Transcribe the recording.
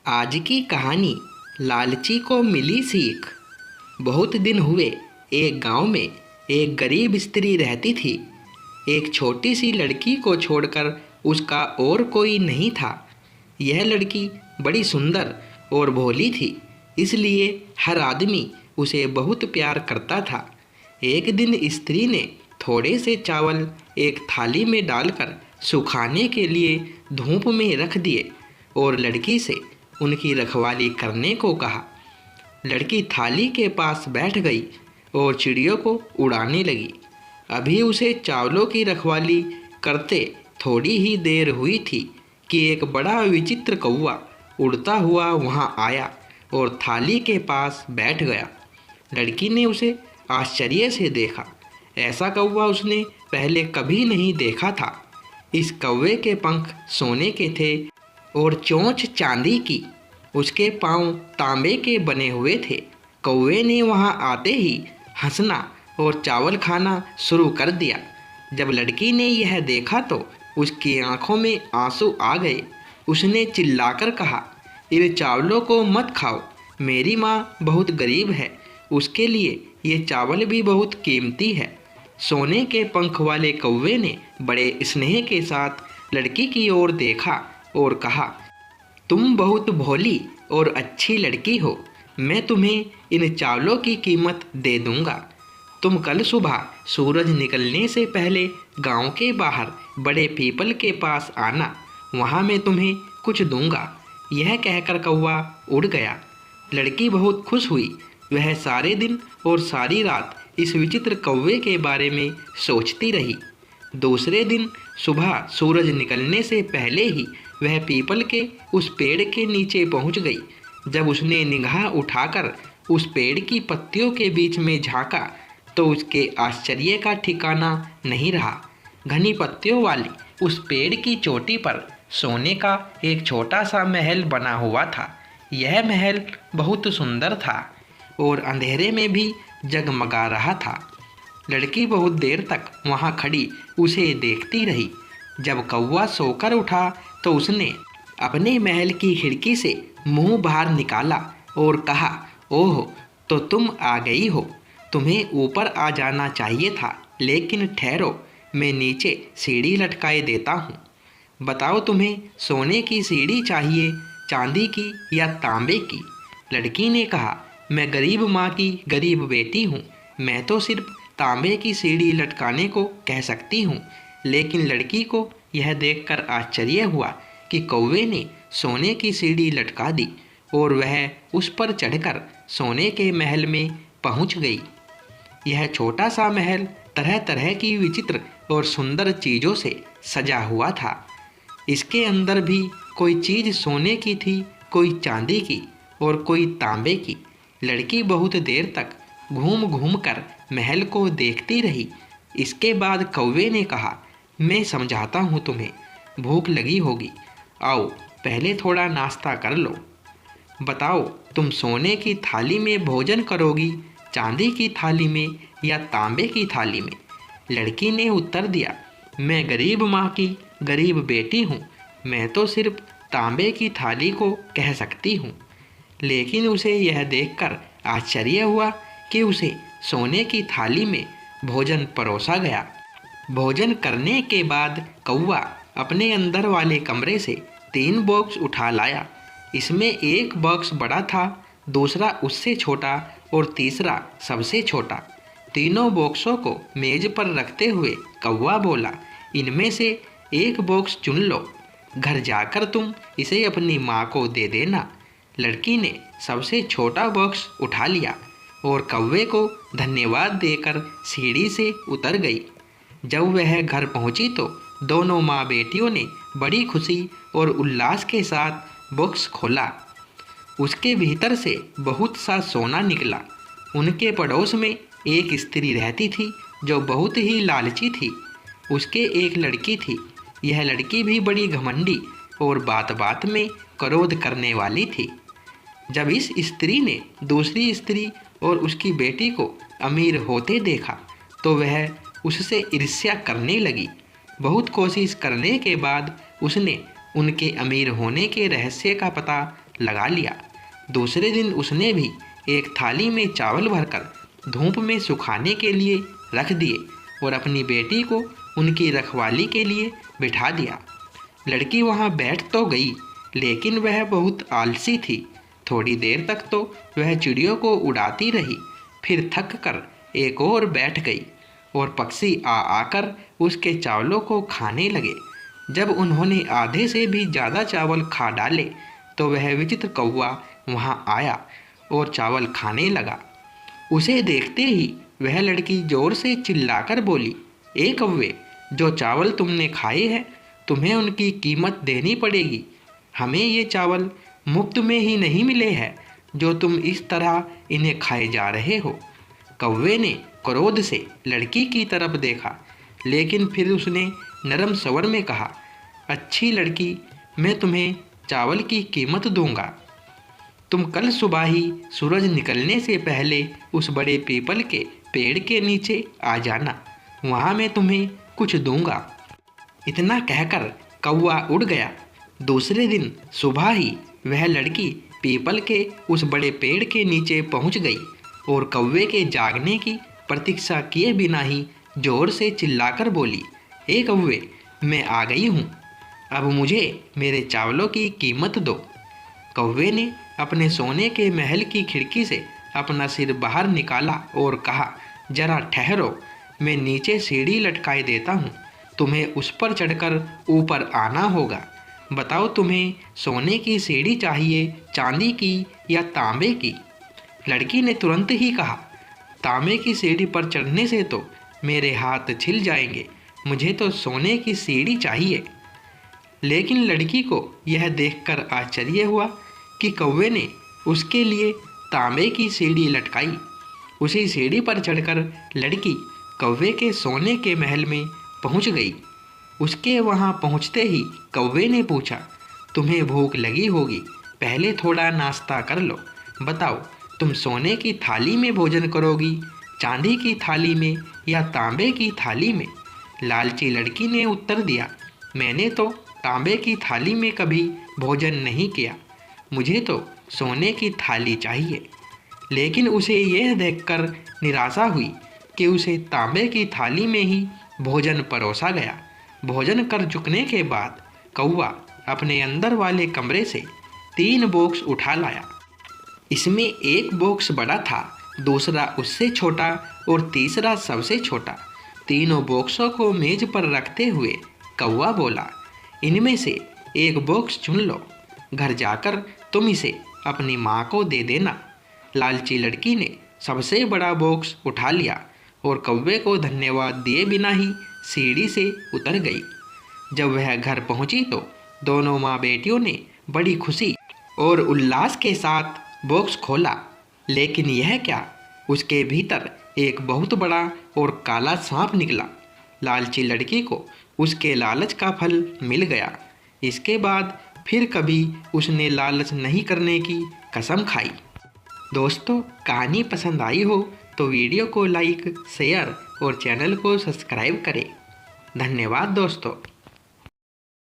आज की कहानी लालची को मिली सीख। बहुत दिन हुए एक गांव में एक गरीब स्त्री रहती थी। एक छोटी सी लड़की को छोड़कर उसका और कोई नहीं था। यह लड़की बड़ी सुंदर और भोली थी, इसलिए हर आदमी उसे बहुत प्यार करता था। एक दिन स्त्री ने थोड़े से चावल एक थाली में डालकर सुखाने के लिए धूप में रख दिए और लड़की से उनकी रखवाली करने को कहा। लड़की थाली के पास बैठ गई और चिड़ियों को उड़ाने लगी। अभी उसे चावलों की रखवाली करते थोड़ी ही देर हुई थी कि एक बड़ा विचित्र कौवा उड़ता हुआ वहां आया और थाली के पास बैठ गया। लड़की ने उसे आश्चर्य से देखा। ऐसा कौवा उसने पहले कभी नहीं देखा था। इस कौवे के पंख सोने के थे और चोंच चांदी की। उसके पांव तांबे के बने हुए थे। कौवे ने वहां आते ही हंसना और चावल खाना शुरू कर दिया। जब लड़की ने यह देखा तो उसकी आंखों में आंसू आ गए। उसने चिल्लाकर कहा, इन चावलों को मत खाओ, मेरी माँ बहुत गरीब है, उसके लिए ये चावल भी बहुत कीमती है। सोने के पंख वाले कौवे ने बड़े स्नेह के साथ लड़की की ओर देखा और कहा, तुम बहुत भोली और अच्छी लड़की हो, मैं तुम्हें इन चावलों की कीमत दे दूंगा। तुम कल सुबह सूरज निकलने से पहले गांव के बाहर बड़े पीपल के पास आना, वहां मैं तुम्हें कुछ दूंगा। यह कहकर कौवा उड़ गया। लड़की बहुत खुश हुई। वह सारे दिन और सारी रात इस विचित्र कौवे के बारे में सोचती रही। दूसरे दिन सुबह सूरज निकलने से पहले ही वह पीपल के उस पेड़ के नीचे पहुंच गई। जब उसने निगाह उठाकर उस पेड़ की पत्तियों के बीच में झांका तो उसके आश्चर्य का ठिकाना नहीं रहा। घनी पत्तियों वाली उस पेड़ की चोटी पर सोने का एक छोटा सा महल बना हुआ था। यह महल बहुत सुंदर था और अंधेरे में भी जगमगा रहा था। लड़की बहुत देर तक वहां खड़ी उसे देखती रही। जब कौवा सोकर उठा तो उसने अपने महल की खिड़की से मुंह बाहर निकाला और कहा, ओह, तो तुम आ गई हो। तुम्हें ऊपर आ जाना चाहिए था, लेकिन ठहरो, मैं नीचे सीढ़ी लटकाए देता हूँ। बताओ, तुम्हें सोने की सीढ़ी चाहिए, चांदी की या तांबे की? लड़की ने कहा, मैं गरीब माँ की गरीब बेटी हूँ, मैं तो सिर्फ तांबे की सीढ़ी लटकाने को कह सकती हूँ। लेकिन लड़की को यह देखकर आश्चर्य हुआ कि कौवे ने सोने की सीढ़ी लटका दी और वह उस पर चढ़कर सोने के महल में पहुँच गई। यह छोटा सा महल तरह तरह की विचित्र और सुंदर चीज़ों से सजा हुआ था। इसके अंदर भी कोई चीज़ सोने की थी, कोई चांदी की और कोई तांबे की। लड़की बहुत देर तक घूम घूम कर महल को देखती रही। इसके बाद कौवे ने कहा, मैं समझाता हूँ तुम्हें, भूख लगी होगी, आओ पहले थोड़ा नाश्ता कर लो। बताओ, तुम सोने की थाली में भोजन करोगी, चांदी की थाली में या तांबे की थाली में? लड़की ने उत्तर दिया, मैं गरीब माँ की गरीब बेटी हूँ, मैं तो सिर्फ तांबे की थाली को कह सकती हूँ। लेकिन उसे यह देखकर आश्चर्य हुआ कि उसे सोने की थाली में भोजन परोसा गया। भोजन करने के बाद कौवा अपने अंदर वाले कमरे से 3 बॉक्स उठा लाया। इसमें एक बॉक्स बड़ा था, दूसरा उससे छोटा और तीसरा सबसे छोटा। तीनों बॉक्सों को मेज पर रखते हुए कौवा बोला, इनमें से एक बॉक्स चुन लो, घर जाकर तुम इसे अपनी माँ को दे देना। लड़की ने सबसे छोटा बॉक्स उठा लिया और कौवे को धन्यवाद देकर सीढ़ी से उतर गई। जब वह घर पहुंची तो दोनों माँ बेटियों ने बड़ी खुशी और उल्लास के साथ बॉक्स खोला। उसके भीतर से बहुत सा सोना निकला। उनके पड़ोस में एक स्त्री रहती थी जो बहुत ही लालची थी। उसके एक लड़की थी। यह लड़की भी बड़ी घमंडी और बात बात में क्रोध करने वाली थी। जब इस स्त्री ने दूसरी स्त्री और उसकी बेटी को अमीर होते देखा तो वह उससे ईर्ष्या करने लगी। बहुत कोशिश करने के बाद उसने उनके अमीर होने के रहस्य का पता लगा लिया। दूसरे दिन उसने भी एक थाली में चावल भरकर धूप में सुखाने के लिए रख दिए और अपनी बेटी को उनकी रखवाली के लिए बिठा दिया। लड़की वहाँ बैठ तो गई, लेकिन वह बहुत आलसी थी। थोड़ी देर तक तो वह चिड़ियों को उड़ाती रही, फिर थक कर एक और बैठ गई और पक्षी आकर उसके चावलों को खाने लगे। जब उन्होंने आधे से भी ज़्यादा चावल खा डाले तो वह विचित्र कौवा वहाँ आया और चावल खाने लगा। उसे देखते ही वह लड़की जोर से चिल्लाकर बोली, ए कौवे, जो चावल तुमने खाए हैं तुम्हें उनकी कीमत देनी पड़ेगी। हमें ये चावल मुफ्त में ही नहीं मिले हैं जो तुम इस तरह इन्हें खाए जा रहे हो। कौवे ने क्रोध से लड़की की तरफ देखा, लेकिन फिर उसने नरम स्वर में कहा, अच्छी लड़की, मैं तुम्हें चावल की कीमत दूंगा। तुम कल सुबह ही सूरज निकलने से पहले उस बड़े पीपल के पेड़ के नीचे आ जाना, वहाँ मैं तुम्हें कुछ दूंगा। इतना कहकर कौवा उड़ गया। दूसरे दिन सुबह ही वह लड़की पीपल के उस बड़े पेड़ के नीचे पहुँच गई और कौवे के जागने की प्रतीक्षा किए बिना ही जोर से चिल्लाकर बोली, ए कौवे, मैं आ गई हूँ, अब मुझे मेरे चावलों की कीमत दो। कौवे ने अपने सोने के महल की खिड़की से अपना सिर बाहर निकाला और कहा, जरा ठहरो, मैं नीचे सीढ़ी लटकाए देता हूँ, तुम्हें उस पर चढ़कर ऊपर आना होगा। बताओ, तुम्हें सोने की सीढ़ी चाहिए, चांदी की या तांबे की? लड़की ने तुरंत ही कहा, तांबे की सीढ़ी पर चढ़ने से तो मेरे हाथ छिल जाएंगे, मुझे तो सोने की सीढ़ी चाहिए। लेकिन लड़की को यह देखकर आश्चर्य हुआ कि कौवे ने उसके लिए तांबे की सीढ़ी लटकाई। उसी सीढ़ी पर चढ़कर लड़की कौवे के सोने के महल में पहुंच गई। उसके वहां पहुंचते ही कौवे ने पूछा, तुम्हें भूख लगी होगी, पहले थोड़ा नाश्ता कर लो। बताओ, तुम सोने की थाली में भोजन करोगी, चांदी की थाली में या तांबे की थाली में? लालची लड़की ने उत्तर दिया, मैंने तो तांबे की थाली में कभी भोजन नहीं किया, मुझे तो सोने की थाली चाहिए। लेकिन उसे यह देखकर निराशा हुई कि उसे तांबे की थाली में ही भोजन परोसा गया। भोजन कर चुकने के बाद कौवा अपने अंदर वाले कमरे से 3 बॉक्स उठा लाया। इसमें एक बॉक्स बड़ा था, दूसरा उससे छोटा और तीसरा सबसे छोटा। तीनों बॉक्सों को मेज पर रखते हुए कौवा बोला, इनमें से एक बॉक्स चुन लो, घर जाकर तुम इसे अपनी माँ को दे देना। लालची लड़की ने सबसे बड़ा बॉक्स उठा लिया और कौवे को धन्यवाद दिए बिना ही सीढ़ी से उतर गई। जब वह घर पहुंची तो दोनों माँ बेटियों ने बड़ी खुशी और उल्लास के साथ बॉक्स खोला। लेकिन यह क्या, उसके भीतर एक बहुत बड़ा और काला सांप निकला। लालची लड़की को उसके लालच का फल मिल गया। इसके बाद फिर कभी उसने लालच नहीं करने की कसम खाई। दोस्तों, कहानी पसंद आई हो तो वीडियो को लाइक, शेयर और चैनल को सब्सक्राइब करें। धन्यवाद दोस्तों।